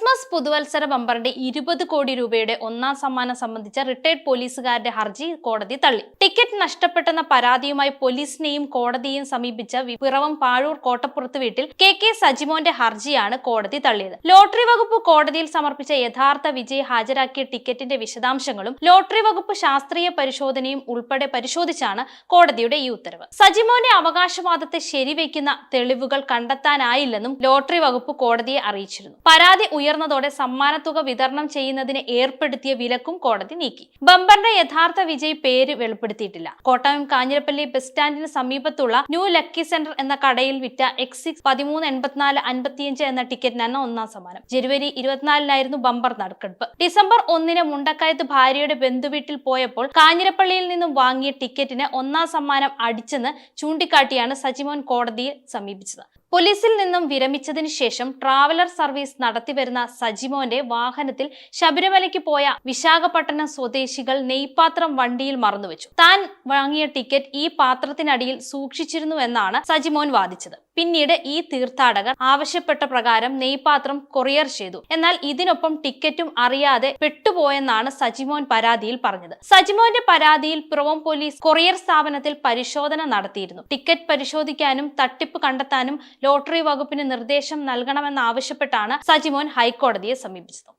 Christmas പുതുവത്സര ബമ്പറിന്റെ 20 കോടി രൂപയുടെ ഒന്നാം സമ്മാനം സംബന്ധിച്ച റിട്ടയർഡ് പോലീസുകാരുടെ ഹർജി കോടതി തള്ളി. ടിക്കറ്റ് നഷ്ടപ്പെട്ടെന്ന പരാതിയുമായി പോലീസിനെയും കോടതിയെയും സമീപിച്ച പിറവം പാഴൂർ കോട്ടപ്പുറത്ത് വീട്ടിൽ കെ സജിമോന്റെ ഹർജിയാണ് കോടതി തള്ളിയത്. ലോട്ടറി വകുപ്പ് കോടതിയിൽ സമർപ്പിച്ച യഥാർത്ഥ വിജയി ഹാജരാക്കിയ ടിക്കറ്റിന്റെ വിശദാംശങ്ങളും ലോട്ടറി വകുപ്പ് ശാസ്ത്രീയ പരിശോധനയും ഉൾപ്പെടെ പരിശോധിച്ചാണ് കോടതിയുടെ ഈ ഉത്തരവ്. സജിമോന്റെ അവകാശവാദത്തെ ശരിവെക്കുന്ന തെളിവുകൾ കണ്ടെത്താനായില്ലെന്നും ലോട്ടറി വകുപ്പ് കോടതിയെ അറിയിച്ചിരുന്നു. പരാതി ഉയർന്നതോടെ സമ്മാനത്തുക വിതരണം ചെയ്യുന്നതിന് ഏർപ്പെടുത്തിയ വിലക്കും കോടതി നീക്കി. ബമ്പറിന്റെ യഥാർത്ഥ വിജയി പേര് വെളിപ്പെടുത്തിയിട്ടില്ല. കോട്ടയം കാഞ്ഞിരപ്പള്ളി ബസ് സ്റ്റാൻഡിന് സമീപത്തുള്ള ന്യൂ ലക്കി സെന്റർ എന്ന കടയിൽ വിറ്റ X6 138455 എന്ന ടിക്കറ്റിനാണ് ഒന്നാം സമ്മാനം. ജനുവരി 24-നായിരുന്നു ബമ്പർ നറുക്കെടുപ്പ്. ഡിസംബർ 1-ന് മുണ്ടക്കയത്ത് ഭാര്യയുടെ ബന്ധുവീട്ടിൽ പോയപ്പോൾ കാഞ്ഞിരപ്പള്ളിയിൽ നിന്നും വാങ്ങിയ ടിക്കറ്റിന് ഒന്നാം സമ്മാനം അടിച്ചെന്ന് ചൂണ്ടിക്കാട്ടിയാണ് സജിമോൻ കോടതിയെ സമീപിച്ചത്. പോലീസിൽ നിന്നും വിരമിച്ചതിനു ശേഷം ട്രാവലർ സർവീസ് നടത്തിവരുന്ന സജിമോന്റെ വാഹനത്തിൽ ശബരിമലയ്ക്ക് പോയ വിശാഖപട്ടണം സ്വദേശികൾ നെയ്പാത്രം വണ്ടിയിൽ മറന്നുവെച്ചു. താൻ വാങ്ങിയ ടിക്കറ്റ് ഈ പാത്രത്തിനടിയിൽ സൂക്ഷിച്ചിരുന്നുവെന്നാണ് സജിമോൻ വാദിച്ചത്. പിന്നീട് ഈ തീർത്ഥാടകർ ആവശ്യപ്പെട്ട പ്രകാരം നെയ്പാത്രം കൊറിയർ ചെയ്തു. എന്നാൽ ഇതിനൊപ്പം ടിക്കറ്റും അറിയാതെ പെട്ടുപോയെന്നാണ് സജിമോൻ പരാതിയിൽ പറഞ്ഞത്. സജിമോന്റെ പരാതിയിൽ പിറവം പോലീസ് കൊറിയർ സ്ഥാപനത്തിൽ പരിശോധന നടത്തിയിരുന്നു. ടിക്കറ്റ് പരിശോധിക്കാനും തട്ടിപ്പ് കണ്ടെത്താനും ലോട്ടറി വകുപ്പിന് നിർദ്ദേശം നൽകണമെന്നാവശ്യപ്പെട്ടാണ് സജിമോൻ ഹൈക്കോടതിയെ സമീപിച്ചത്.